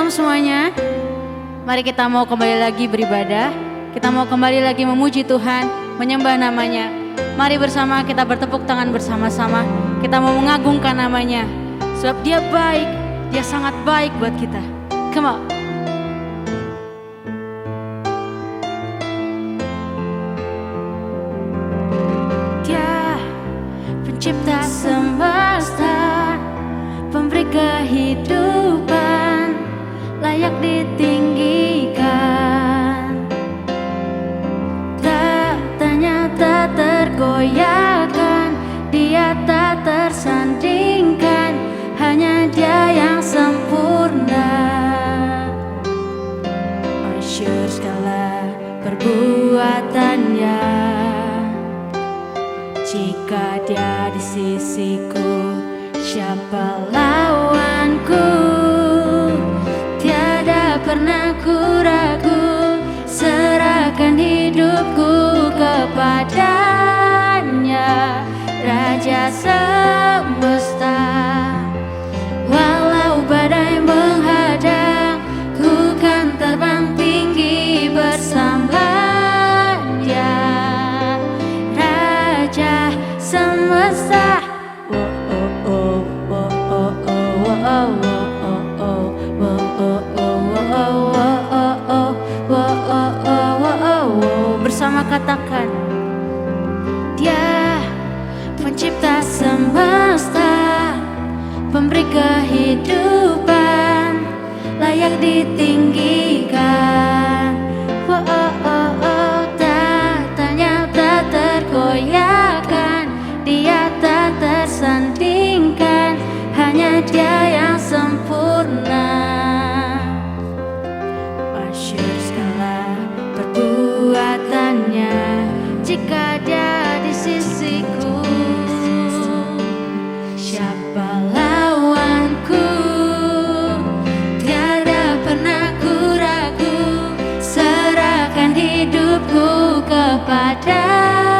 Shalom semuanya. Mari kita mau kembali lagi beribadah. Kita mau kembali lagi memuji Tuhan, menyembah namanya. Mari bersama kita bertepuk tangan bersama-sama. Kita mau mengagungkan namanya. Sebab dia baik, dia sangat baik buat kita. Come on. Dia pencipta semesta, pemberi kehidupan, layak ditinggikan. Tak tanya, tak tergoyahkan, dia tak tersandingkan, hanya dia yang sempurna. Masyhur segala perbuatannya, jika dia di sisiku, siapa lawanku? Tiada pernah ku ragu, serahkan hidupku kepadanya, Raja semesta. Walau badai menghadang, ku kan terbang tinggi bersama dia, Raja semesta. Bersama katakan, dia pencipta semesta, pemberi kehidupan, layak ditinggikan. Tak tanya, tak tergoyahkan, dia tak tersandingkan, hanya dia yang sempurna. Masyhur segala perbuatannya, jika dia di sisiku, siapa lawanku? Tiada pernah ku ragu, serahkan hidupku kepadanya,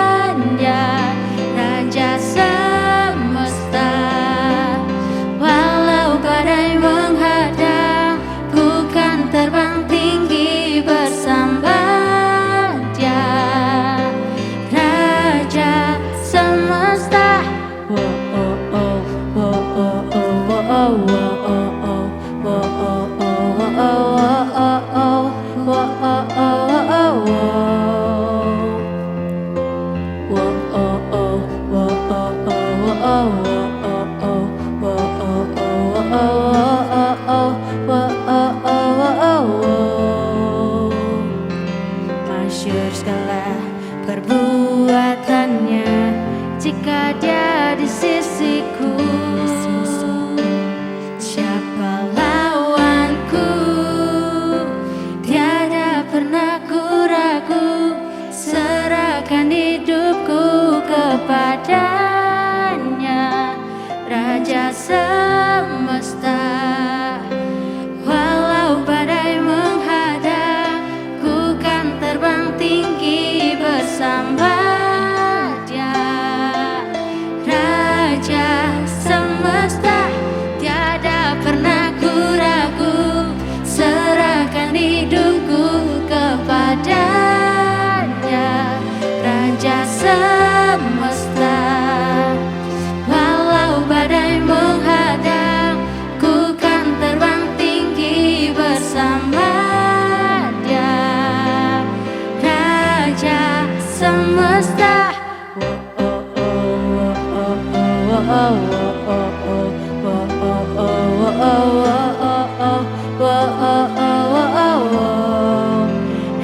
Raja semesta. Walau badai menghadang, ku kan terbang tinggi bersama dia, Raja semesta. Masyhur segala perbuatannya, jika dia di sisiku, siapa lawanku? Tiada pernah ku ragu, serahkan hidupku kepadanya, Raja semesta. Walau badai menghadang, ku kan terbang tinggi bersama dia, Raja semesta. Tiada pernah ku ragu, serahkan hidupku kepadanya, Raja semesta. Walau badai menghadang, ku kan terbang tinggi bersama dia, Raja semesta.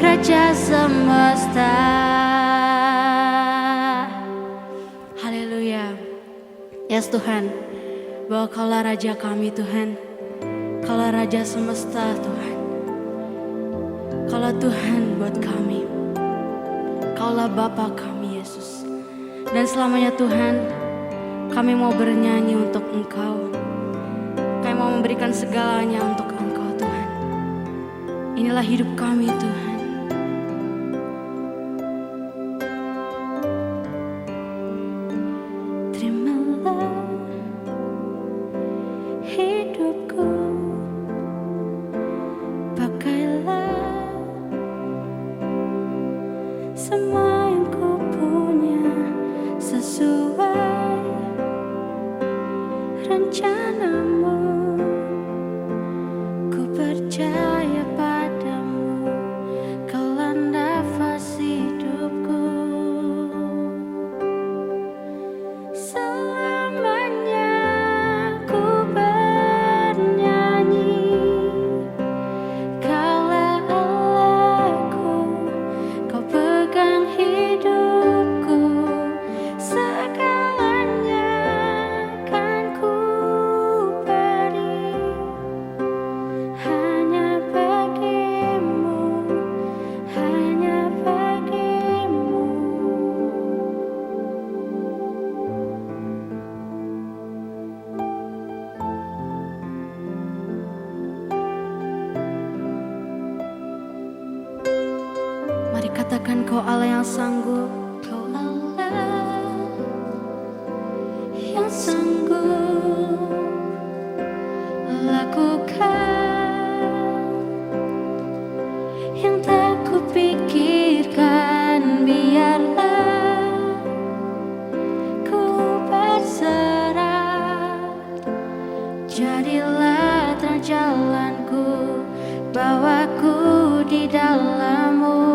Raja semesta. Haleluya. Yes Tuhan, bahwa Kaulah Raja kami Tuhan, Kaulah Raja semesta Tuhan. Kaulah Tuhan buat kami, Kaulah Bapa kami Yesus. Dan selamanya Tuhan, kami mau bernyanyi untuk Engkau. Kami mau memberikan segalanya untuk Engkau Tuhan. Inilah hidup kami Tuhan. Terimalah hidupku, bersamamu. Ku percaya padamu, kaulah nafas hidupku. Selamanya ku bernyanyi, kaulah Allahku, kau pegang hidupku. Segalanya kan ku beri hanya bagimu, hanya bagimu. Mari katakan kau Allah yang sanggup, kau Allah yang sanggup lakukan yang tak kupikirkan. Biarlah ku berserah, jadilah terang jalanku, bawaku di dalammu.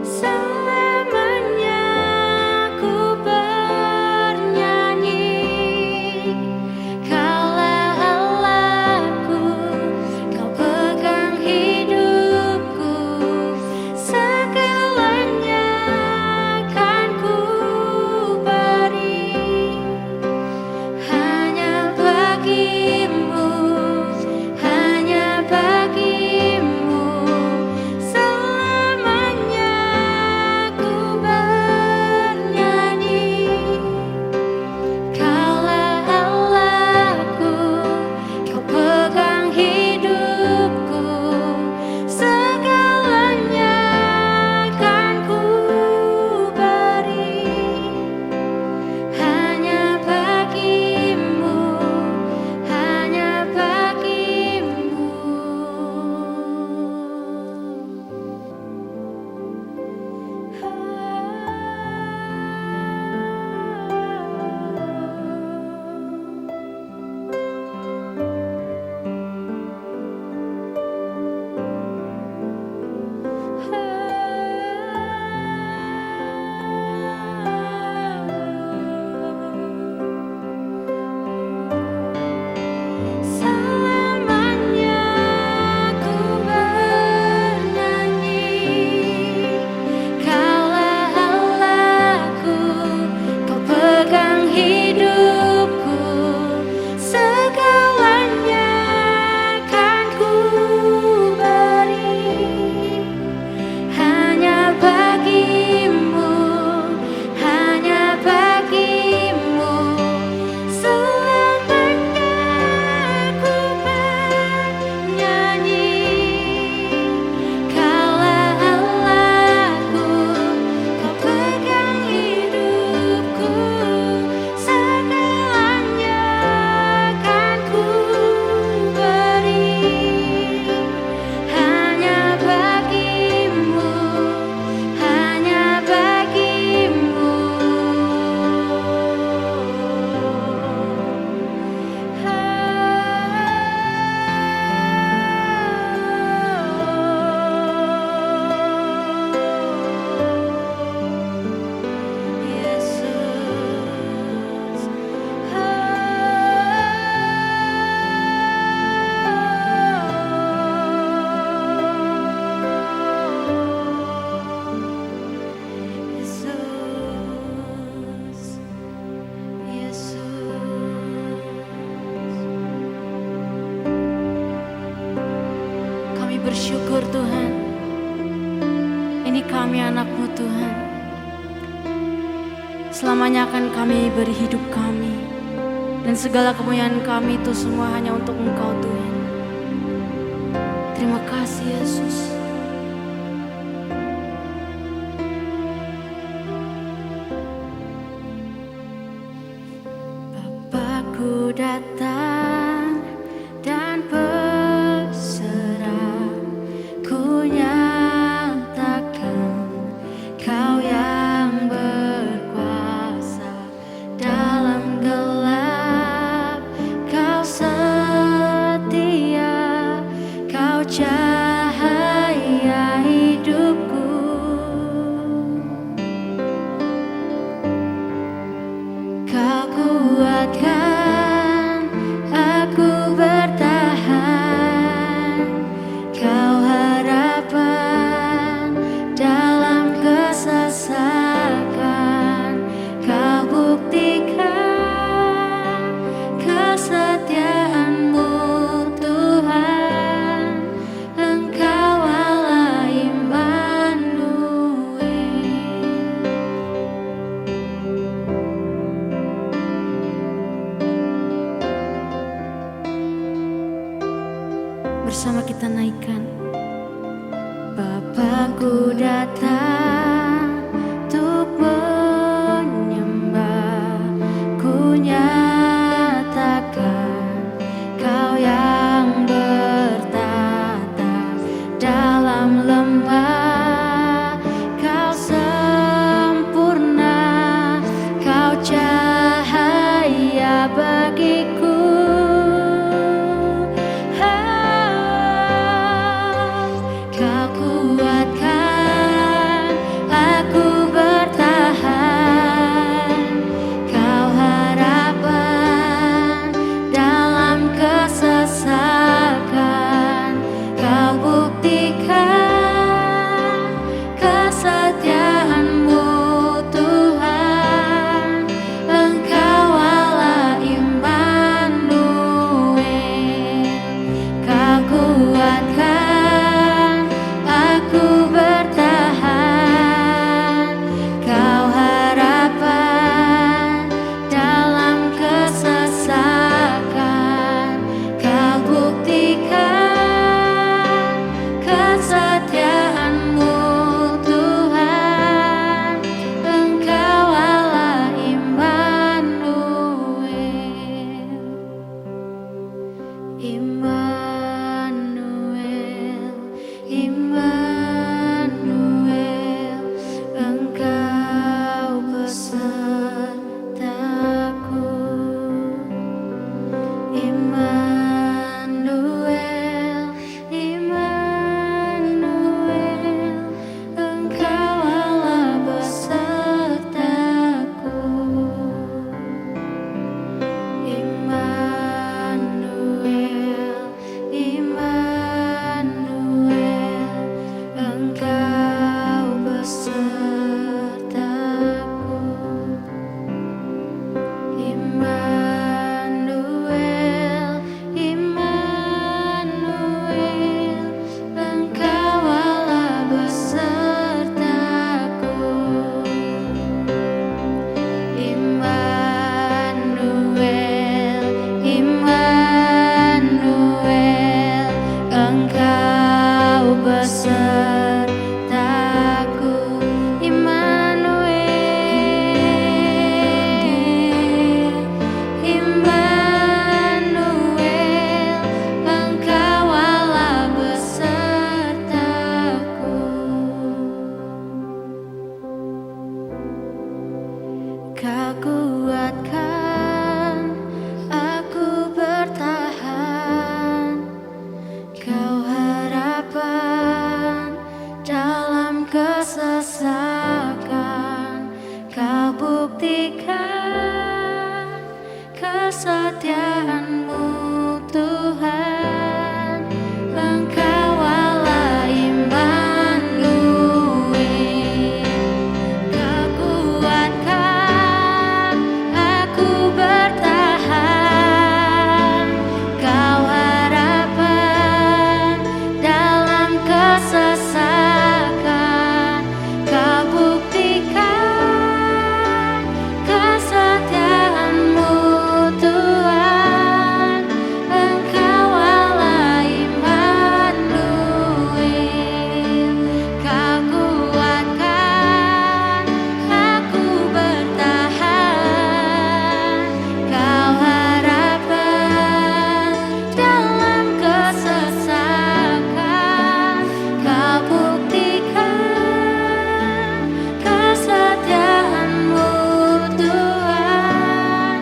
Selamanya ku bernyanyi, kaulah Allahku, kau pegang hidupku. Segalanya kan ku beri hanya bagimu, hanya bagimu. Selamanya ku bernyanyi, kaulah Allahku, kau pegang hidupku. Segalanya kan ku beri hanya bagimu, hanya bagimu. Selamanya ku bernyanyi, kaulah Allahku, kau pegang hidupku. Segalanya kan ku beri hanya bagimu, hanya bagimu. Selamanya ku bernyanyi, kaulah Allahku, kau pegang hidupku. Segalanya kan ku beri hanya bagimu, hanya bagimu. Yesus, Yesus, kami bersyukur Tuhan, ini kami anak-Mu Tuhan. Selamanya akan kami beri hidup kami, dan segala kemuliaan kami itu semua hanya untuk Engkau Tuhan. Terima kasih Yesus. Bapakku datang dan berserah, ku nyatakan Kau yang berkuasa dalam gelap. kita naikkan. Bapakku datang untuk menyembah, ku nyatakan Kau yang bertata dalam lembah. Kau sempurna, Kau cahaya bagiku. Kau kuatkan aku bertahan, Kau harapan dalam kesesakan. Kau buktikan kesetiaan-Mu Tuhan, Engkau Allah Immanuel. Kau kuatkan aku bertahan, Kau harapan dalam kesesakan. Kau buktikan kesetiaan-Mu Tuhan, Engkau Allah Immanuel. Immanuel, Immanuel, Engkau besertaku. Immanuel, Immanuel, Engkau Allah besertaku. Immanuel, Immanuel, Engkau besertaku. Immanuel, Immanuel, Engkau Allah besertaku. Immanuel, Immanuel, Engkau besertaku. Immanuel, Immanuel, Engkau Allah besertaku. Kau kuatkan aku bertahan, Kau harapan dalam kesesakan. Kau buktikan kesetiaan-Mu Tuhan, Engkau Allah Immanuel. Kau kuatkan aku bertahan, Kau harapan dalam kesesakan. Kau buktikan kesetiaan-Mu Tuhan, Engkau Allah Immanuel. Kau kuatkan aku bertahan, Kau harapan dalam kesesakan. Kau buktikan kesetiaan-Mu Tuhan,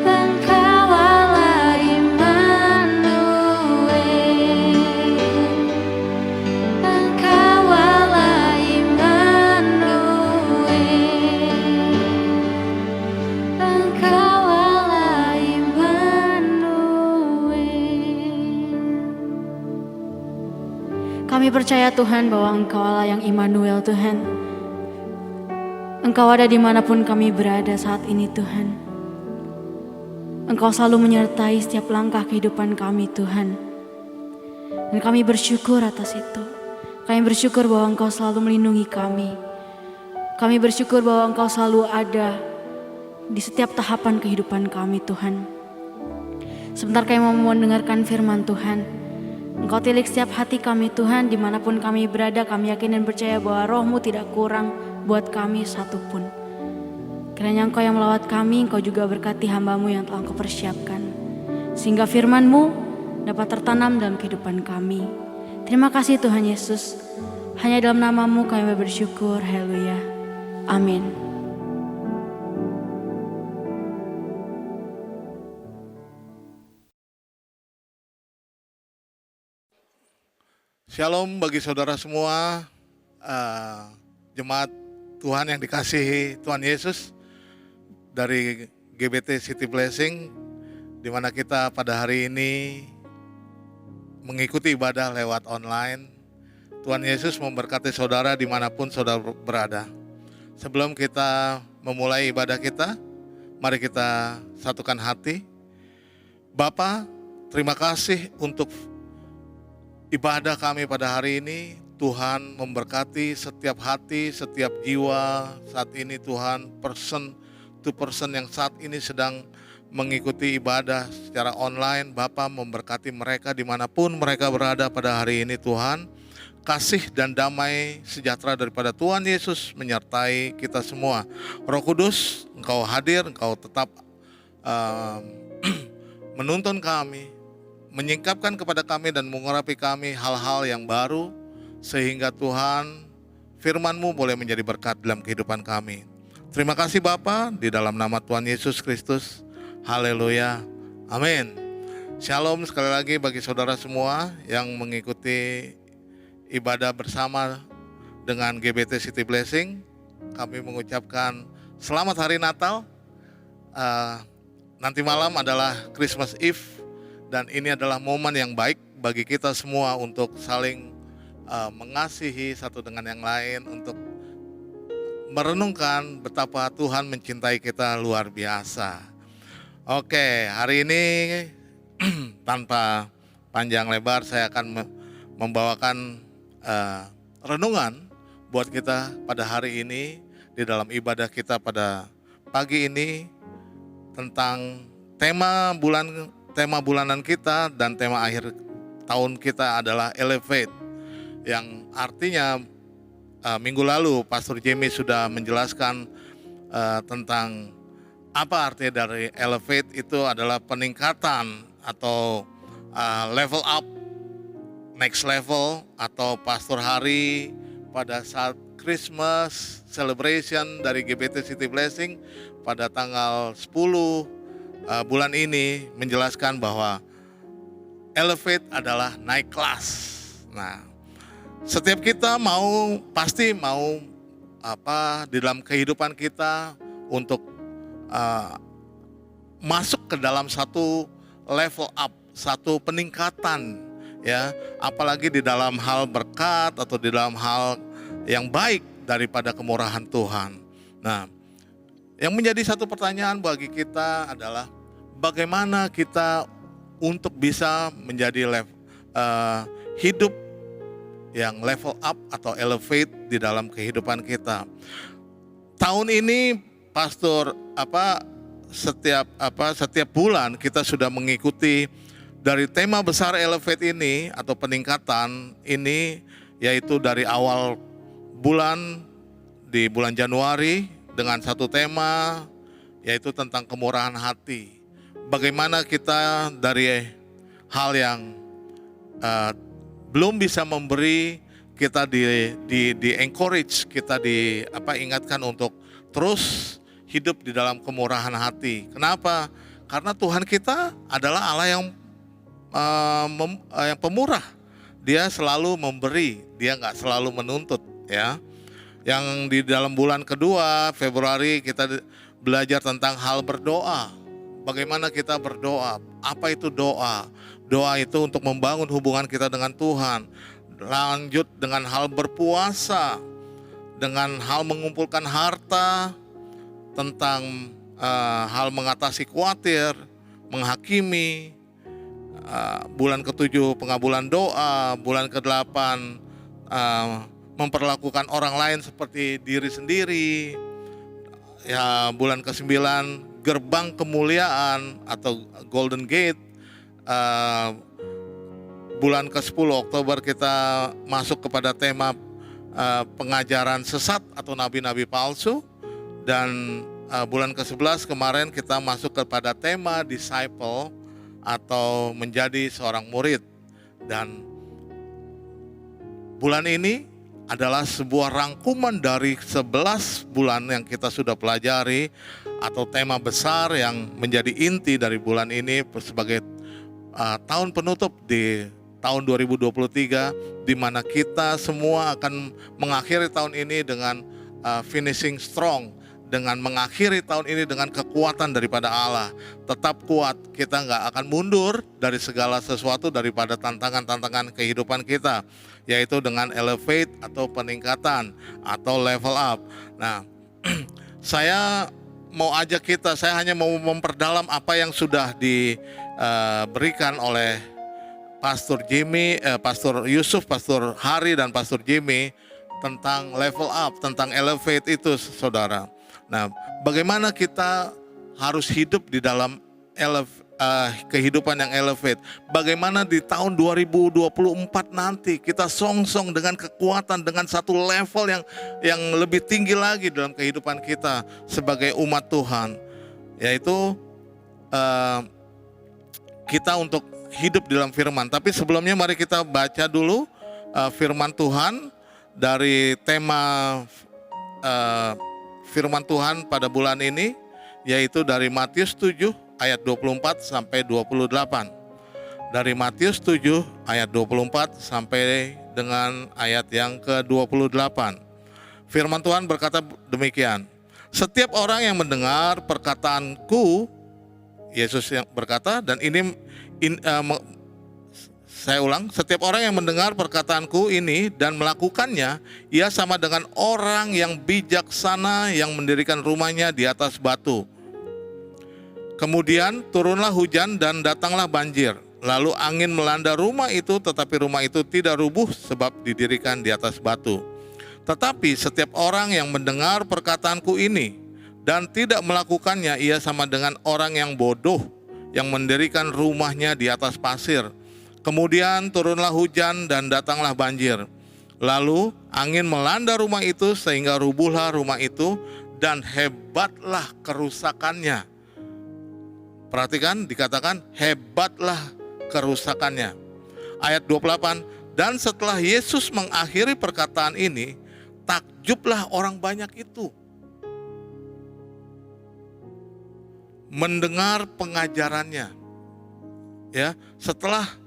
Engkau Allah Immanuel. Engkau Allah Immanuel. Engkau Allah Immanuel. Kami percaya Tuhan bahwa Engkau Allah yang Immanuel Tuhan. Engkau ada dimanapun kami berada saat ini Tuhan. Engkau selalu menyertai setiap langkah kehidupan kami Tuhan. Dan kami bersyukur atas itu. Kami bersyukur bahwa Engkau selalu melindungi kami. Kami bersyukur bahwa Engkau selalu ada di setiap tahapan kehidupan kami Tuhan. Sebentar kami mau mendengarkan firman Tuhan. Engkau tilik setiap hati kami Tuhan, dimanapun kami berada, kami yakin dan percaya bahwa roh-Mu tidak kurang buat kami satupun. Kiranya Engkau yang melawat kami, Engkau juga berkati hamba-Mu yang telah Engkau persiapkan, sehingga firman-Mu dapat tertanam dalam kehidupan kami. Terima kasih Tuhan Yesus, hanya dalam nama-Mu kami bersyukur, haleluya, amin. Shalom bagi saudara semua, jemaat Tuhan yang dikasihi Tuhan Yesus dari GBT City Blessing, di mana kita pada hari ini mengikuti ibadah lewat online. Tuhan Yesus memberkati saudara dimanapun saudara berada. Sebelum kita memulai ibadah kita, mari kita satukan hati. Bapa, terima kasih untuk ibadah kami pada hari ini. Tuhan memberkati setiap hati, setiap jiwa saat ini Tuhan, person to person yang saat ini sedang mengikuti ibadah secara online. Bapa memberkati mereka dimanapun mereka berada pada hari ini Tuhan. Kasih dan damai sejahtera daripada Tuhan Yesus menyertai kita semua. Roh Kudus, Engkau hadir, Engkau tetap menuntun kami, menyingkapkan kepada kami dan mengurapi kami hal-hal yang baru, sehingga Tuhan firman-Mu boleh menjadi berkat dalam kehidupan kami. Terima kasih Bapa, di dalam nama Tuhan Yesus Kristus. Haleluya, amin. Shalom sekali lagi bagi saudara semua yang mengikuti ibadah bersama dengan GBT City Blessing. Kami mengucapkan selamat hari Natal. Nanti malam adalah Christmas Eve. Dan ini adalah momen yang baik bagi kita semua untuk saling mengasihi satu dengan yang lain, untuk merenungkan betapa Tuhan mencintai kita luar biasa. Oke, hari ini tanpa panjang lebar saya akan membawakan renungan buat kita pada hari ini di dalam ibadah kita pada pagi ini tentang tema bulanan kita dan tema akhir tahun kita adalah Elevate, yang artinya minggu lalu Pastor Jamie sudah menjelaskan tentang apa artinya dari Elevate. Itu adalah peningkatan atau level up, next level, atau Pastor Hari pada saat Christmas celebration dari GBT City Blessing pada tanggal 10 bulan ini menjelaskan bahwa elevate adalah naik kelas. Nah, setiap kita pasti mau di dalam kehidupan kita untuk masuk ke dalam satu level up, satu peningkatan, ya, apalagi di dalam hal berkat atau di dalam hal yang baik daripada kemurahan Tuhan. Nah, yang menjadi satu pertanyaan bagi kita adalah bagaimana kita untuk bisa menjadi hidup yang level up atau elevate di dalam kehidupan kita. Tahun ini Pastor setiap bulan kita sudah mengikuti dari tema besar elevate ini atau peningkatan ini, yaitu dari awal bulan di bulan Januari dengan satu tema, yaitu tentang kemurahan hati. Bagaimana kita dari hal yang belum bisa memberi, kita di encourage, kita ingatkan untuk terus hidup di dalam kemurahan hati. Kenapa? Karena Tuhan kita adalah Allah yang pemurah. Dia selalu memberi, dia nggak selalu menuntut, ya. Yang di dalam bulan kedua Februari kita belajar tentang hal berdoa. Bagaimana kita berdoa? Apa itu doa? Doa itu untuk membangun hubungan kita dengan Tuhan. Lanjut dengan hal berpuasa, dengan hal mengumpulkan harta, tentang hal mengatasi khawatir, menghakimi. Bulan ke-7 pengabulan doa, bulan ke-8 memperlakukan orang lain seperti diri sendiri. Ya, bulan ke-9 gerbang kemuliaan atau Golden Gate. bulan ke-10 Oktober kita masuk kepada tema pengajaran sesat atau nabi-nabi palsu. Dan bulan ke-11 kemarin kita masuk kepada tema disciple atau menjadi seorang murid. Dan bulan ini adalah sebuah rangkuman dari 11 bulan yang kita sudah pelajari atau tema besar yang menjadi inti dari bulan ini sebagai tahun penutup di tahun 2023, di mana kita semua akan mengakhiri tahun ini dengan finishing strong, dengan mengakhiri tahun ini dengan kekuatan daripada Allah. Tetap kuat, kita nggak akan mundur dari segala sesuatu daripada tantangan-tantangan kehidupan kita, yaitu dengan elevate atau peningkatan atau level up. Nah, saya mau ajak kita, saya hanya mau memperdalam apa yang sudah diberikan oleh Pastor Jimmy, Pastor Yusuf, Pastor Hari, dan Pastor Jimmy tentang level up, tentang elevate itu, saudara. Nah, bagaimana kita harus hidup di dalam kehidupan yang elevate. Bagaimana di tahun 2024 nanti kita songsong dengan kekuatan, dengan satu level yang lebih tinggi lagi dalam kehidupan kita sebagai umat Tuhan. Yaitu kita untuk hidup di dalam firman. Tapi sebelumnya mari kita baca dulu firman Tuhan dari tema firman Tuhan pada bulan ini, yaitu dari Matius 7 ayat 24 sampai 28. Dari Matius 7 ayat 24 sampai dengan ayat yang ke-28. Firman Tuhan berkata demikian. Setiap orang yang mendengar perkataanku, Yesus yang berkata, dan ini saya ulang, setiap orang yang mendengar perkataanku ini dan melakukannya, ia sama dengan orang yang bijaksana yang mendirikan rumahnya di atas batu. Kemudian turunlah hujan dan datanglah banjir. Lalu angin melanda rumah itu, tetapi rumah itu tidak rubuh sebab didirikan di atas batu. Tetapi setiap orang yang mendengar perkataanku ini dan tidak melakukannya, ia sama dengan orang yang bodoh yang mendirikan rumahnya di atas pasir. Kemudian turunlah hujan dan datanglah banjir. Lalu angin melanda rumah itu sehingga rubuhlah rumah itu dan hebatlah kerusakannya. Perhatikan, dikatakan hebatlah kerusakannya. Ayat 28, dan setelah Yesus mengakhiri perkataan ini, takjublah orang banyak itu mendengar pengajarannya. Ya, setelah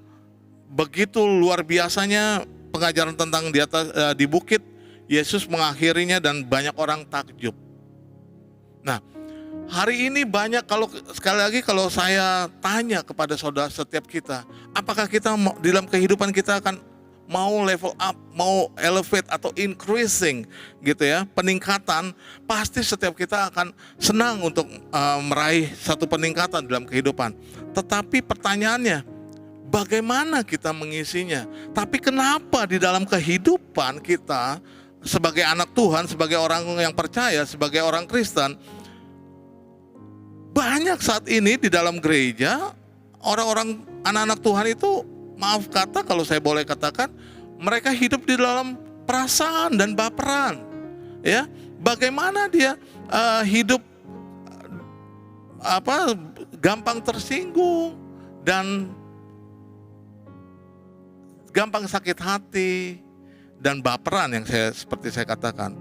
begitu luar biasanya pengajaran tentang di bukit, Yesus mengakhirinya dan banyak orang takjub. Nah, hari ini banyak, sekali lagi kalau saya tanya kepada saudara setiap kita, apakah kita di dalam kehidupan kita akan mau level up, mau elevate atau increasing gitu ya, peningkatan, pasti setiap kita akan senang untuk meraih satu peningkatan dalam kehidupan. Tetapi pertanyaannya, bagaimana kita mengisinya? Tapi kenapa di dalam kehidupan kita sebagai anak Tuhan, sebagai orang yang percaya, sebagai orang Kristen, banyak saat ini di dalam gereja, orang-orang anak-anak Tuhan itu, maaf kata kalau saya boleh katakan, mereka hidup di dalam perasaan dan baperan. Ya, bagaimana dia hidup gampang tersinggung dan gampang sakit hati dan baperan yang seperti saya katakan.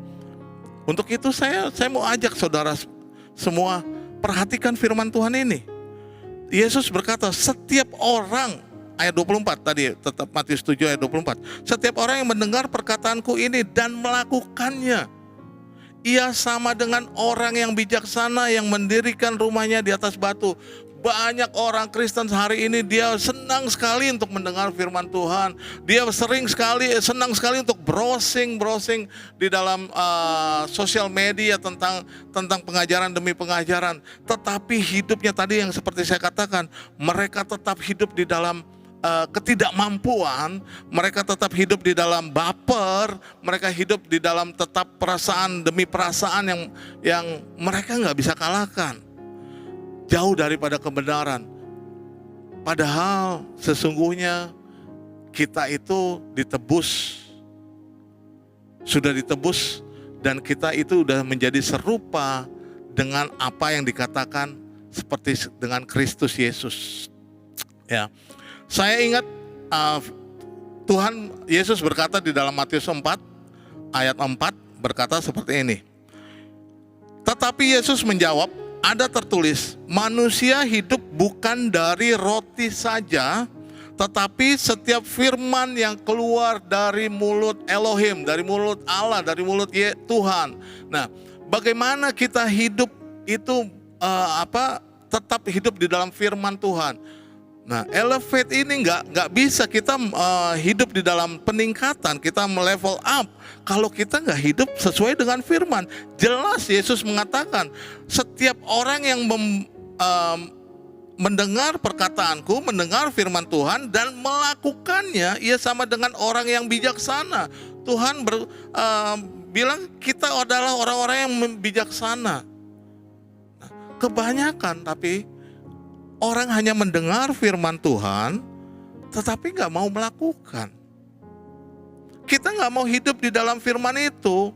Untuk itu saya mau ajak saudara semua perhatikan firman Tuhan ini. Yesus berkata, setiap orang, ayat 24 tadi, tetap Matius 7 ayat 24. Setiap orang yang mendengar perkataanku ini dan melakukannya, ia sama dengan orang yang bijaksana yang mendirikan rumahnya di atas batu. Banyak orang Kristen hari ini dia senang sekali untuk mendengar firman Tuhan. Dia senang sekali untuk browsing di dalam sosial media tentang pengajaran demi pengajaran. Tetapi hidupnya tadi yang seperti saya katakan, mereka tetap hidup di dalam ketidakmampuan, mereka tetap hidup di dalam baper, mereka hidup di dalam tetap perasaan demi perasaan yang mereka nggak bisa kalahkan. Jauh daripada kebenaran. Padahal sesungguhnya kita itu ditebus, sudah ditebus, dan kita itu sudah menjadi serupa dengan apa yang dikatakan seperti dengan Kristus Yesus. Ya, saya ingat Tuhan Yesus berkata di dalam Matius 4 ayat 4 berkata seperti ini. Tetapi Yesus menjawab, ada tertulis, manusia hidup bukan dari roti saja, tetapi setiap firman yang keluar dari mulut Elohim, dari mulut Allah, dari mulut Tuhan. Nah, bagaimana kita hidup itu tetap hidup di dalam firman Tuhan. Nah, elevate ini nggak bisa kita hidup di dalam peningkatan, kita level up kalau kita nggak hidup sesuai dengan firman. Jelas Yesus mengatakan, setiap orang yang mendengar perkataanku, mendengar firman Tuhan dan melakukannya, ia sama dengan orang yang bijaksana. Tuhan bilang kita adalah orang-orang yang bijaksana. Nah, kebanyakan tapi orang hanya mendengar firman Tuhan, tetapi nggak mau melakukan. Kita nggak mau hidup di dalam firman itu.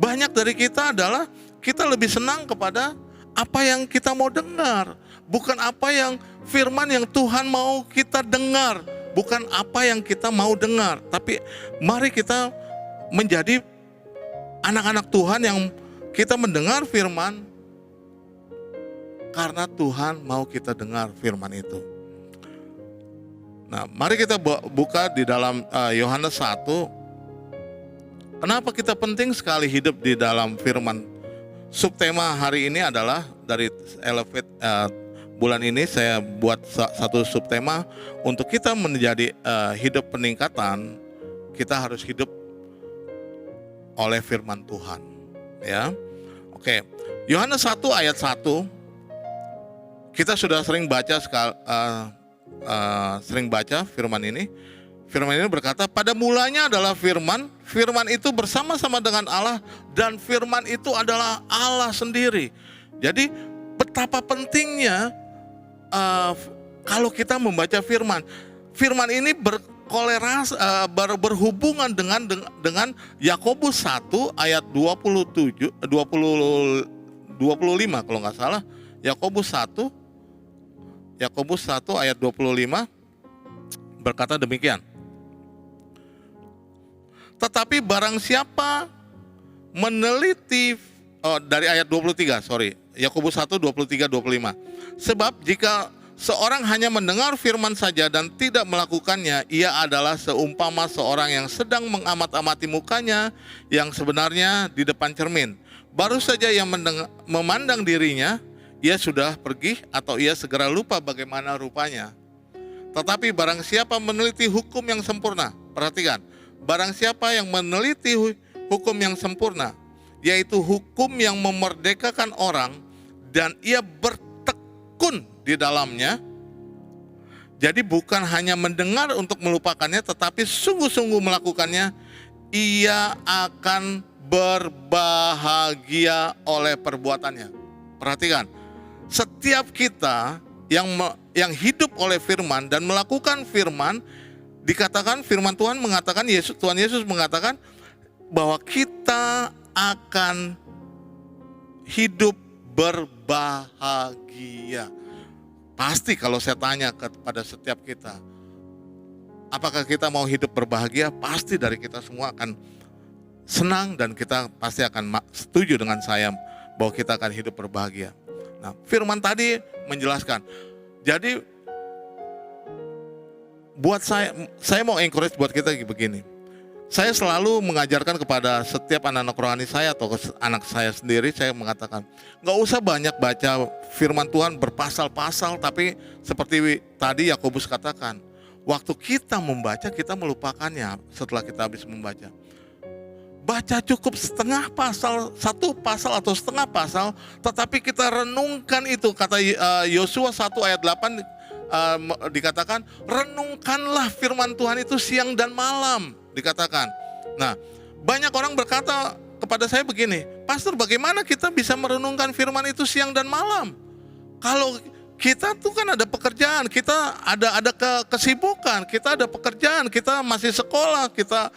Banyak dari kita adalah kita lebih senang kepada apa yang kita mau dengar, bukan apa yang firman yang Tuhan mau kita dengar, bukan apa yang kita mau dengar. Tapi mari kita menjadi anak-anak Tuhan yang kita mendengar firman karena Tuhan mau kita dengar firman itu. Nah, mari kita buka di dalam Yohanes 1. Kenapa kita penting sekali hidup di dalam firman? Subtema hari ini adalah dari Elevate bulan ini saya buat satu subtema untuk kita menjadi hidup peningkatan. Kita harus hidup oleh firman Tuhan, ya. Oke. Yohanes 1 ayat 1. Kita sudah sering baca firman ini. Firman ini berkata, pada mulanya adalah firman, firman itu bersama-sama dengan Allah, dan firman itu adalah Allah sendiri. Jadi betapa pentingnya kalau kita membaca firman. Firman ini berhubungan dengan Yakobus 1 ayat 25 kalau nggak salah. Yakobus 1 ayat 25 berkata demikian. Tetapi barang siapa meneliti, dari ayat 23, Yakobus 1, 23, 25. Sebab jika seorang hanya mendengar firman saja dan tidak melakukannya, ia adalah seumpama seorang yang sedang mengamat-amati mukanya yang sebenarnya di depan cermin. Baru saja ia memandang dirinya, ia sudah pergi atau ia segera lupa bagaimana rupanya. Tetapi barang siapa meneliti hukum yang sempurna, perhatikan, barang siapa yang meneliti hukum yang sempurna, yaitu hukum yang memerdekakan orang, dan ia bertekun di dalamnya. Jadi bukan hanya mendengar untuk melupakannya, tetapi sungguh-sungguh melakukannya, ia akan berbahagia oleh perbuatannya. Perhatikan, setiap kita yang hidup oleh firman dan melakukan firman, dikatakan firman Tuhan mengatakan, Tuhan Yesus mengatakan bahwa kita akan hidup berbahagia. Pasti kalau saya tanya kepada setiap kita, apakah kita mau hidup berbahagia? Pasti dari kita semua akan senang dan kita pasti akan setuju dengan saya bahwa kita akan hidup berbahagia. Nah, firman tadi menjelaskan. Jadi buat saya mau encourage buat kita begini. Saya selalu mengajarkan kepada setiap anak-anak rohani saya atau anak saya sendiri, saya mengatakan, gak usah banyak baca firman Tuhan berpasal-pasal, tapi seperti tadi Yakobus katakan, waktu kita membaca, kita melupakannya setelah kita habis membaca. Baca cukup setengah pasal, satu pasal atau setengah pasal, tetapi kita renungkan itu. Kata Yosua 1 ayat 8 dikatakan, renungkanlah firman Tuhan itu siang dan malam, dikatakan. Nah, banyak orang berkata kepada saya begini, Pastor, bagaimana kita bisa merenungkan firman itu siang dan malam? Kalau kita tuh kan ada pekerjaan, kita ada kesibukan, kita ada pekerjaan, kita masih sekolah, kita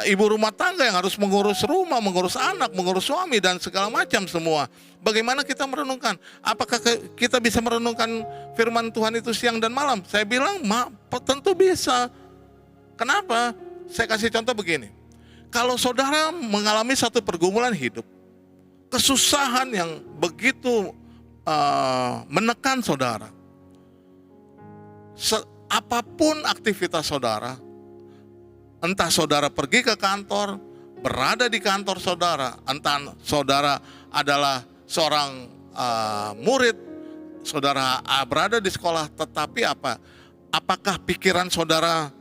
ibu rumah tangga yang harus mengurus rumah, mengurus anak, mengurus suami dan segala macam semua. Bagaimana kita merenungkan? Apakah kita bisa merenungkan firman Tuhan itu siang dan malam? Saya bilang tentu bisa. Kenapa? Saya kasih contoh begini. Kalau saudara mengalami satu pergumulan hidup, kesusahan yang begitu menekan saudara, apapun aktivitas saudara, entah saudara pergi ke kantor, berada di kantor saudara, entah saudara adalah seorang murid, saudara berada di sekolah, tetapi apakah pikiran saudara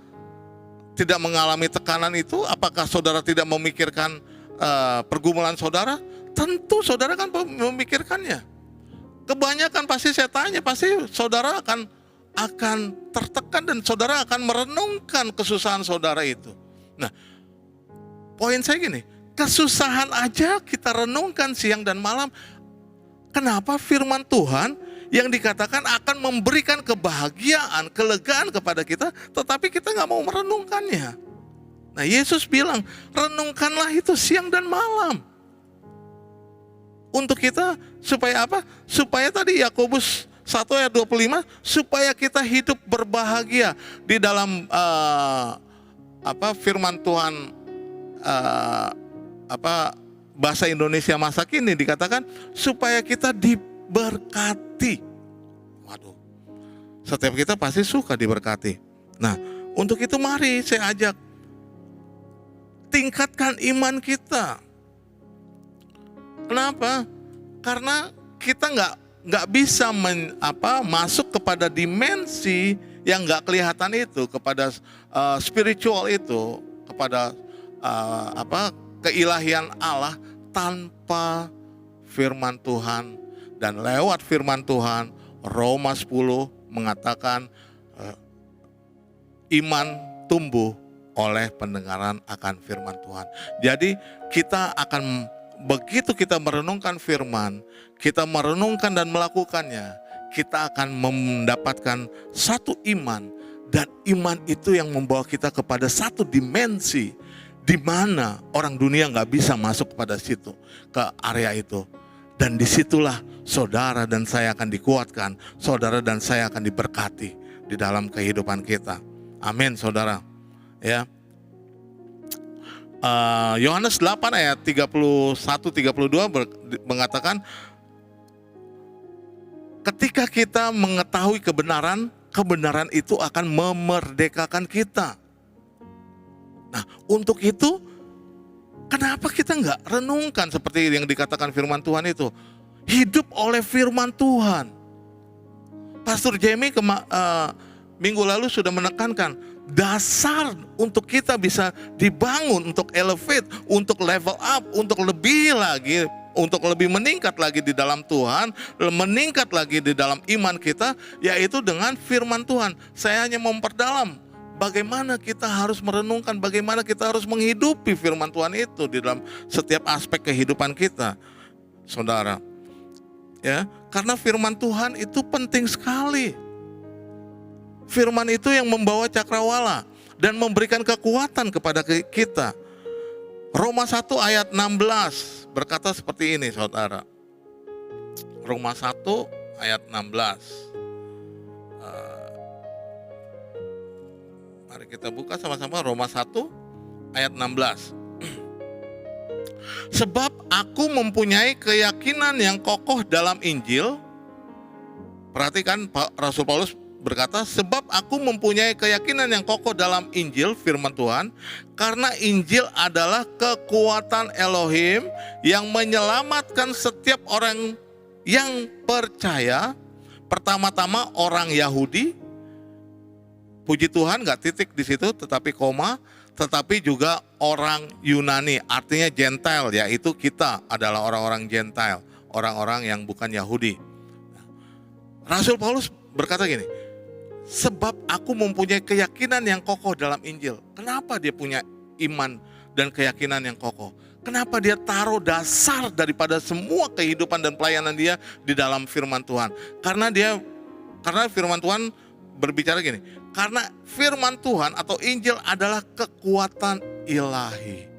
tidak mengalami tekanan itu? Apakah saudara tidak memikirkan pergumulan saudara? Tentu saudara kan memikirkannya. Kebanyakan pasti saya tanya, pasti saudara akan tertekan dan saudara akan merenungkan kesusahan saudara itu. Nah, poin saya gini, kesusahan aja kita renungkan siang dan malam. Kenapa firman Tuhan yang dikatakan akan memberikan kebahagiaan, kelegaan kepada kita, tetapi kita nggak mau merenungkannya? Nah, Yesus bilang, renungkanlah itu siang dan malam. Untuk kita supaya apa? Supaya tadi Yakobus 1 ayat 25, supaya kita hidup berbahagia di dalam firman Tuhan bahasa Indonesia masa kini dikatakan supaya kita diberkati. Waduh, setiap kita pasti suka diberkati. Nah, untuk itu mari saya ajak, tingkatkan iman kita. Kenapa? Karena kita nggak bisa masuk kepada dimensi yang nggak kelihatan itu, kepada spiritual itu, kepada keilahian Allah tanpa firman Tuhan. Dan lewat firman Tuhan, Roma 10 mengatakan iman tumbuh oleh pendengaran akan firman Tuhan. Jadi kita akan, begitu kita merenungkan firman, kita merenungkan dan melakukannya, kita akan mendapatkan satu iman. Dan iman itu yang membawa kita kepada satu dimensi di mana orang dunia nggak bisa masuk kepada situ, ke area itu. Dan disitulah saudara dan saya akan dikuatkan, saudara dan saya akan diberkati di dalam kehidupan kita. Amin, saudara. Ya. Yohanes 8 ayat 31-32 mengatakan, ketika kita mengetahui kebenaran, kebenaran itu akan memerdekakan kita. Nah, untuk itu kenapa kita nggak renungkan seperti yang dikatakan firman Tuhan itu? Hidup oleh firman Tuhan. Pastor Jamie minggu lalu sudah menekankan, dasar untuk kita bisa dibangun, untuk elevate, untuk level up, untuk lebih lagi, untuk lebih meningkat lagi di dalam Tuhan, meningkat lagi di dalam iman kita, yaitu dengan firman Tuhan. Saya hanya memperdalam bagaimana kita harus merenungkan, bagaimana kita harus menghidupi firman Tuhan itu di dalam setiap aspek kehidupan kita, saudara. Ya, karena firman Tuhan itu penting sekali. Firman itu yang membawa cakrawala dan memberikan kekuatan kepada kita. Roma 1 ayat 16 berkata seperti ini, saudara. Roma 1 ayat 16. Mari kita buka sama-sama Roma 1 ayat 16. Sebab aku mempunyai keyakinan yang kokoh dalam Injil. Perhatikan, Rasul Paulus berkata, sebab aku mempunyai keyakinan yang kokoh dalam Injil, firman Tuhan, karena Injil adalah kekuatan Elohim yang menyelamatkan setiap orang yang percaya, pertama-tama orang Yahudi, puji Tuhan gak titik di situ, tetapi koma, tetapi juga orang Yunani, artinya Gentile, yaitu kita adalah orang-orang Gentile, orang-orang yang bukan Yahudi. Rasul Paulus berkata gini, sebab aku mempunyai keyakinan yang kokoh dalam Injil. Kenapa dia punya iman dan keyakinan yang kokoh? Kenapa dia taruh dasar daripada semua kehidupan dan pelayanan dia di dalam firman Tuhan? Karena firman Tuhan berbicara gini, karena firman Tuhan atau Injil adalah kekuatan ilahi.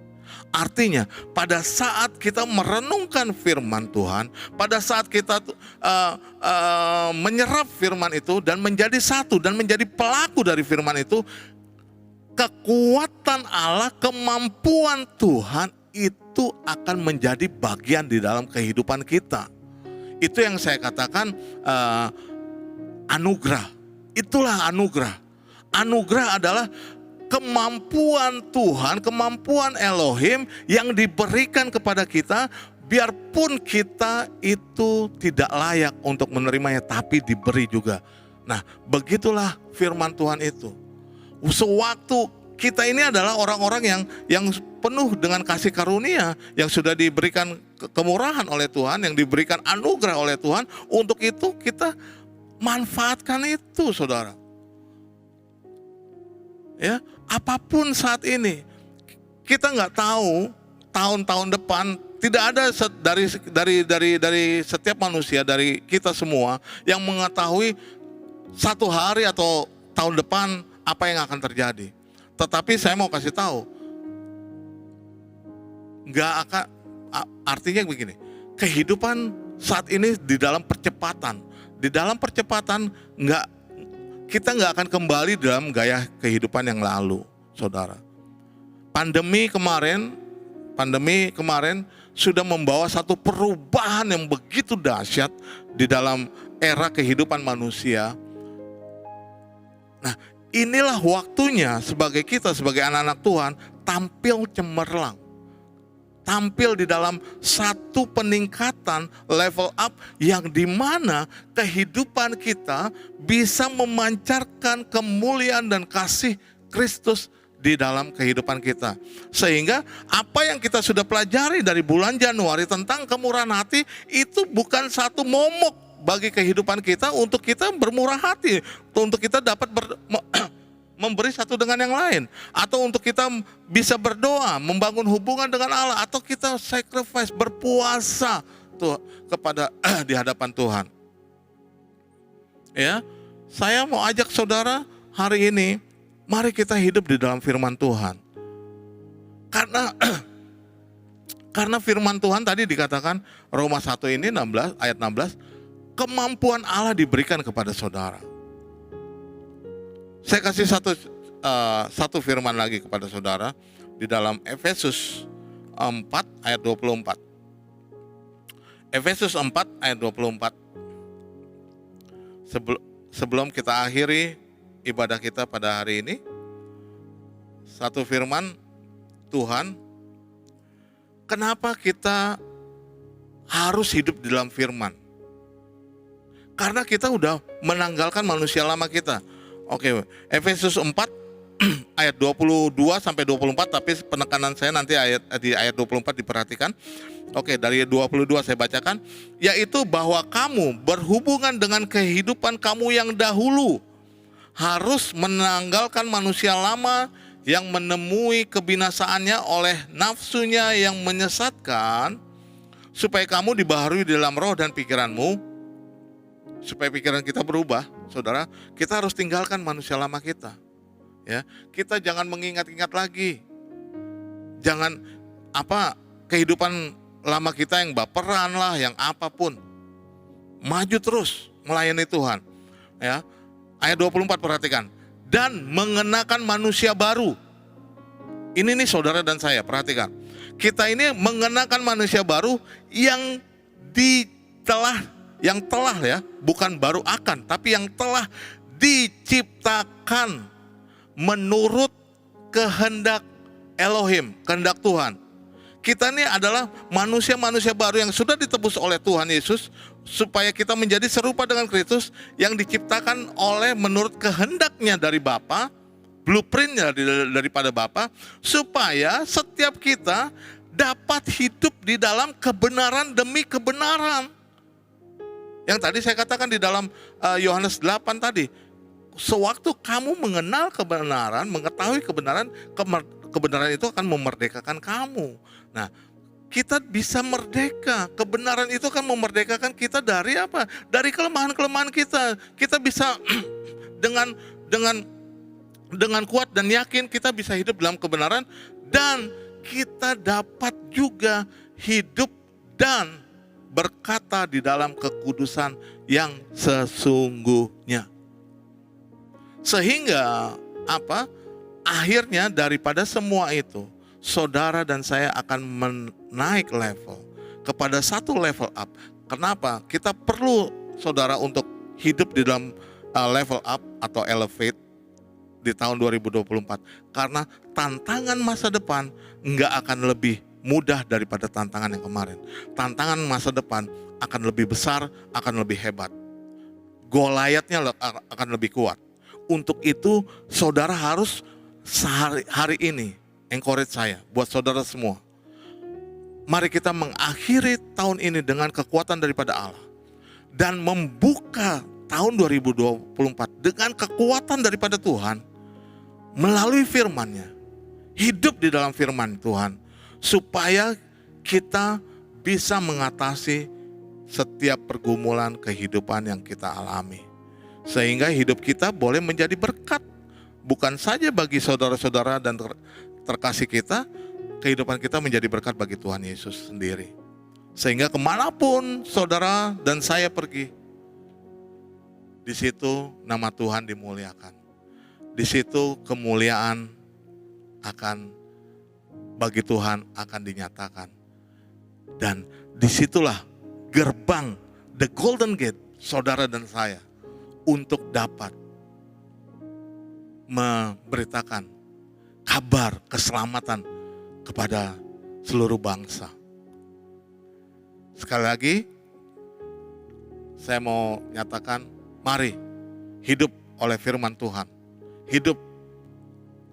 Artinya pada saat kita merenungkan firman Tuhan, pada saat kita menyerap firman itu dan menjadi satu dan menjadi pelaku dari firman itu, kekuatan Allah, kemampuan Tuhan itu akan menjadi bagian di dalam kehidupan kita. Itu yang saya katakan anugerah. Itulah anugerah. Anugerah adalah kemampuan Tuhan, kemampuan Elohim yang diberikan kepada kita, biarpun kita itu tidak layak untuk menerimanya, tapi diberi juga. Nah, begitulah firman Tuhan itu. Sewaktu kita ini adalah orang-orang yang penuh dengan kasih karunia, yang sudah diberikan kemurahan oleh Tuhan, yang diberikan anugerah oleh Tuhan. Untuk itu kita manfaatkan itu, saudara. Ya, apapun saat ini, kita nggak tahu tahun-tahun depan. Tidak ada dari setiap manusia, dari kita semua yang mengetahui satu hari atau tahun depan apa yang akan terjadi. Tetapi saya mau kasih tahu, nggak akan, artinya begini, kehidupan saat ini di dalam percepatan, kita nggak akan kembali dalam gaya kehidupan yang lalu, saudara. Pandemi kemarin sudah membawa satu perubahan yang begitu dahsyat di dalam era kehidupan manusia. Nah, inilah waktunya sebagai anak-anak Tuhan tampil cemerlang. Tampil di dalam satu peningkatan level up yang dimana kehidupan kita bisa memancarkan kemuliaan dan kasih Kristus di dalam kehidupan kita. Sehingga apa yang kita sudah pelajari dari bulan Januari tentang kemurahan hati itu bukan satu momok bagi kehidupan kita untuk kita bermurah hati, untuk kita dapat memberi satu dengan yang lain, atau untuk kita bisa berdoa, membangun hubungan dengan Allah, atau kita sacrifice, berpuasa tuh kepada di hadapan Tuhan. Ya, saya mau ajak saudara hari ini, mari kita hidup di dalam firman Tuhan. Karena firman Tuhan tadi dikatakan Roma 1 ini 16 ayat 16, kemampuan Allah diberikan kepada saudara. Saya kasih satu firman lagi kepada saudara di dalam Efesus 4 ayat 24. Efesus 4 ayat 24. Sebelum kita akhiri ibadah kita pada hari ini, satu firman Tuhan, kenapa kita harus hidup di dalam firman? Karena kita udah menanggalkan manusia lama kita. Oke, Efesus 4 ayat 22 sampai 24, tapi penekanan saya nanti di ayat 24 diperhatikan. Oke, dari 22 saya bacakan, yaitu bahwa kamu berhubungan dengan kehidupan kamu yang dahulu harus menanggalkan manusia lama yang menemui kebinasaannya oleh nafsunya yang menyesatkan, supaya kamu dibaharui dalam roh dan pikiranmu. Supaya pikiran kita berubah, saudara, kita harus tinggalkan manusia lama kita. Ya, kita jangan mengingat-ingat lagi. Jangan kehidupan lama kita yang baperan lah, yang apapun. Maju terus melayani Tuhan. Ya. Ayat 24 perhatikan. Dan mengenakan manusia baru. Ini nih saudara dan saya, perhatikan. Kita ini mengenakan manusia baru yang telah ya, bukan baru akan, tapi yang telah diciptakan menurut kehendak Elohim, kehendak Tuhan. Kita ini adalah manusia-manusia baru yang sudah ditebus oleh Tuhan Yesus, supaya kita menjadi serupa dengan Kristus, yang diciptakan menurut kehendaknya dari Bapa, blueprintnya daripada Bapa, supaya setiap kita dapat hidup di dalam kebenaran demi kebenaran. Yang tadi saya katakan di dalam Yohanes 8 tadi, sewaktu kamu mengenal kebenaran, mengetahui kebenaran, kebenaran itu akan memerdekakan kamu. Nah, kita bisa merdeka. Kebenaran itu kan memerdekakan kita dari apa? Dari kelemahan-kelemahan kita. Kita bisa dengan kuat dan yakin kita bisa hidup dalam kebenaran, dan kita dapat juga hidup dan berkata di dalam kekudusan yang sesungguhnya. Sehingga apa? Akhirnya daripada semua itu, saudara dan saya akan menaik level kepada satu level up. Kenapa? Kita perlu saudara untuk hidup di dalam level up atau elevate di tahun 2024. Karena tantangan masa depan nggak akan lebih mudah daripada tantangan yang kemarin. Tantangan masa depan akan lebih besar, akan lebih hebat. Goliatnya akan lebih kuat. Untuk itu saudara harus hari ini encourage saya buat saudara semua. Mari kita mengakhiri tahun ini dengan kekuatan daripada Allah dan membuka tahun 2024 dengan kekuatan daripada Tuhan melalui firman-Nya. Hidup di dalam firman Tuhan supaya kita bisa mengatasi setiap pergumulan kehidupan yang kita alami. Sehingga hidup kita boleh menjadi berkat. Bukan saja bagi saudara-saudara dan terkasih kita, kehidupan kita menjadi berkat bagi Tuhan Yesus sendiri. Sehingga kemanapun saudara dan saya pergi, di situ nama Tuhan dimuliakan. Di situ kemuliaan akan bagi Tuhan akan dinyatakan. Dan disitulah gerbang, the golden gate, saudara dan saya, untuk dapat memberitakan kabar keselamatan kepada seluruh bangsa. Sekali lagi, saya mau nyatakan, mari hidup oleh firman Tuhan. Hidup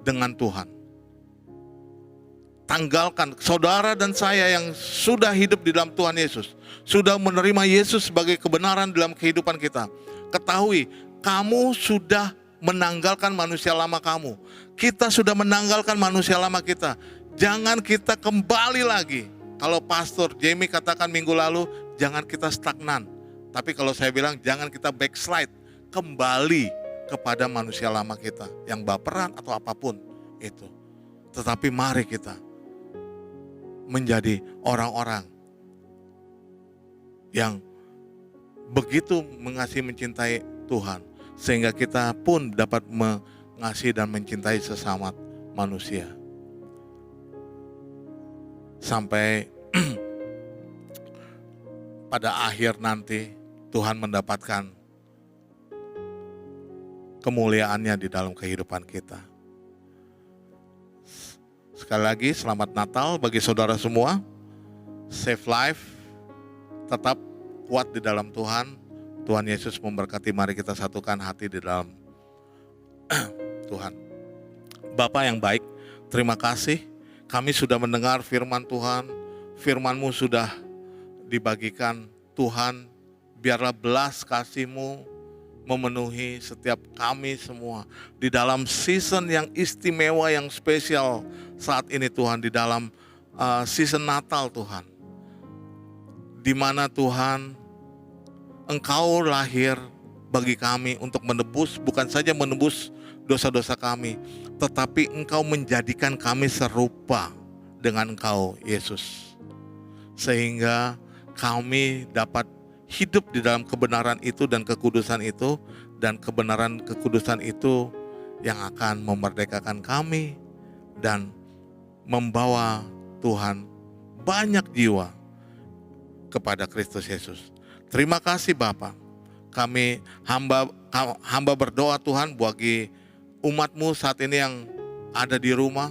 dengan Tuhan. Tanggalkan saudara dan saya yang sudah hidup di dalam Tuhan Yesus, sudah menerima Yesus sebagai kebenaran dalam kehidupan kita. Ketahui, kamu sudah menanggalkan manusia lama kamu. Kita sudah menanggalkan manusia lama kita. Jangan kita kembali lagi. Kalau Pastor Jamie katakan minggu lalu, jangan kita stagnan. Tapi kalau saya bilang, jangan kita backslide. Kembali kepada manusia lama kita. Yang baperan atau apapun itu. Tetapi mari kita menjadi orang-orang yang begitu mengasihi mencintai Tuhan. Sehingga kita pun dapat mengasihi dan mencintai sesama manusia. Sampai pada akhir nanti Tuhan mendapatkan kemuliaannya di dalam kehidupan kita. Sekali lagi selamat Natal bagi saudara semua. Save life, tetap kuat di dalam Tuhan. Tuhan Yesus memberkati, mari kita satukan hati di dalam Tuhan. Bapa yang baik, terima kasih kami sudah mendengar firman Tuhan. Firman-Mu sudah dibagikan Tuhan. Biarlah belas kasih-Mu memenuhi setiap kami semua. Di dalam season yang istimewa, yang spesial saat ini Tuhan. Di dalam season Natal Tuhan. Di mana Tuhan Engkau lahir bagi kami untuk menebus, bukan saja menebus dosa-dosa kami, tetapi Engkau menjadikan kami serupa dengan Engkau, Yesus. Sehingga kami dapat hidup di dalam kebenaran itu dan kekudusan itu, dan kebenaran kekudusan itu yang akan memerdekakan kami dan membawa Tuhan banyak jiwa kepada Kristus Yesus. Terima kasih Bapa. Kami hamba berdoa Tuhan bagi umat-Mu saat ini yang ada di rumah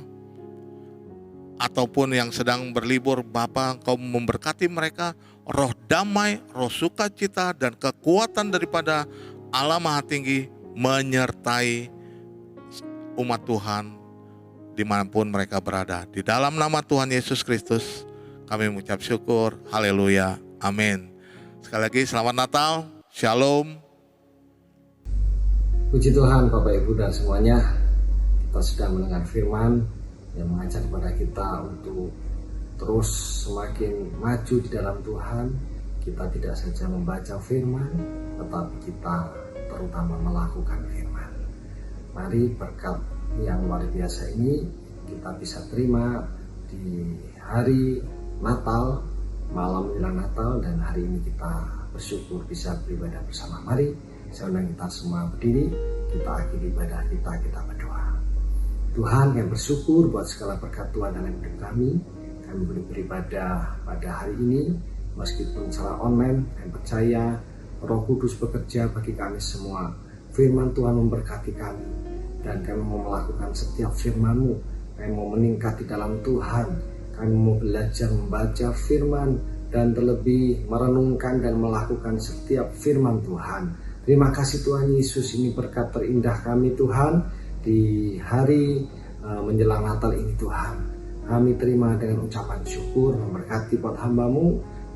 ataupun yang sedang berlibur. Bapa, Engkau memberkati mereka, roh damai, roh sukacita dan kekuatan daripada Allah Maha Tinggi menyertai umat Tuhan dimanapun mereka berada. Di dalam nama Tuhan Yesus Kristus kami mengucap syukur. Haleluya. Amin. Sekali lagi selamat Natal. Shalom. Puji Tuhan Bapak Ibu dan semuanya. Kita sudah mendengar firman yang mengajak kepada kita untuk terus semakin maju di dalam Tuhan. Kita tidak saja membaca firman, tetapi kita terutama melakukan firman. Mari berkat yang luar biasa ini kita bisa terima di hari Natal, malam menjelang Natal, dan hari ini kita bersyukur bisa beribadah bersama. Mari saya undang kita semua berdiri, kita akhiri ibadah kita berdoa. Tuhan, kami bersyukur buat segala berkat Tuhan dalam hidup kami. Kami boleh beribadah pada hari ini, meskipun secara online. Kami percaya Roh Kudus bekerja bagi kami semua. Firman Tuhan memberkati kami, dan kami mau melakukan setiap firman-Mu. Kami mau meningkat di dalam Tuhan. Kami mau belajar membaca firman, dan terlebih merenungkan dan melakukan setiap firman Tuhan. Terima kasih Tuhan Yesus, ini berkat terindah kami Tuhan di hari menjelang Natal ini Tuhan. Kami terima dengan ucapan syukur, memberkati buat hamba-Mu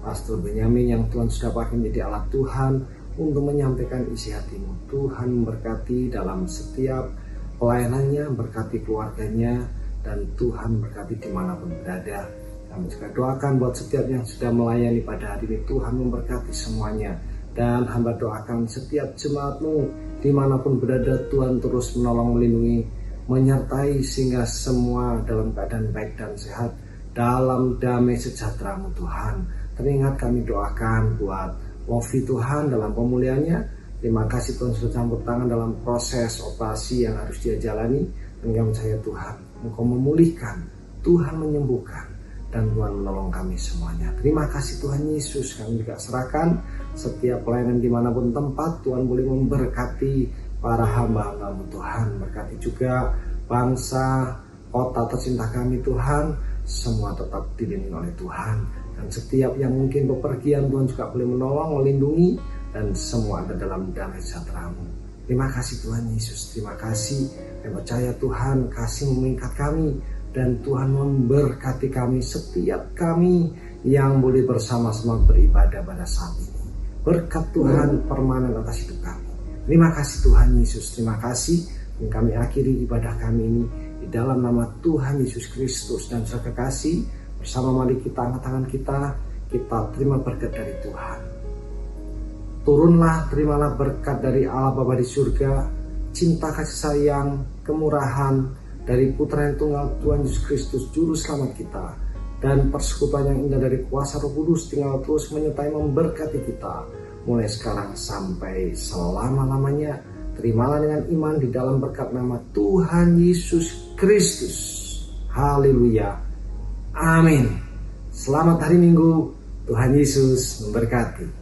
Pastor Benyamin yang Tuhan sudah pakai menjadi alat Tuhan untuk menyampaikan isi hati-Mu. Tuhan memberkati dalam setiap pelayanannya, berkati keluarganya, dan Tuhan berkati dimanapun berada. Kami juga doakan buat setiap yang sudah melayani pada hari ini, Tuhan memberkati semuanya. Dan hamba doakan setiap jemaat-Mu dimanapun berada, Tuhan terus menolong, melindungi, menyertai sehingga semua dalam keadaan baik dan sehat, dalam damai sejahtera-Mu Tuhan. Teringat kami doakan buat Wofi Tuhan dalam pemulihannya. Terima kasih Tuhan sudah campur tangan dalam proses operasi yang harus dia jalani. Dan kami percaya Tuhan, Engkau memulihkan, Tuhan menyembuhkan, dan Tuhan menolong kami semuanya. Terima kasih Tuhan Yesus. Kami juga serahkan setiap pelayanan dimanapun tempat, Tuhan boleh memberkati para hamba-hamba-Mu Tuhan. Berkati juga bangsa, kota tercinta kami Tuhan. Semua tetap dilindungi oleh Tuhan. Dan setiap yang mungkin bepergian, Tuhan juga boleh menolong, melindungi, dan semua ada dalam damai sejahtera-Mu. Terima kasih Tuhan Yesus. Terima kasih. Saya percaya Tuhan kasih mengikat kami, dan Tuhan memberkati kami, setiap kami yang boleh bersama-sama beribadah pada saat ini. Berkat Tuhan permanen atas hidup kami. Terima kasih Tuhan Yesus. Terima kasih. Dan kami akhiri ibadah kami ini di dalam nama Tuhan Yesus Kristus. Dan saudara kekasih, bersama mari kita angkat tangan kita terima berkat dari Tuhan. Turunlah, terimalah berkat dari Allah Bapa di surga, cinta kasih sayang, kemurahan dari Putra yang tunggal Tuhan Yesus Kristus, Juru Selamat kita, dan persekutuan yang indah dari kuasa Roh Kudus tinggal terus menyertai memberkati kita, mulai sekarang sampai selama-lamanya. Terimalah dengan iman di dalam berkat nama Tuhan Yesus Kristus. Haleluya. Amin. Selamat hari Minggu. Tuhan Yesus memberkati.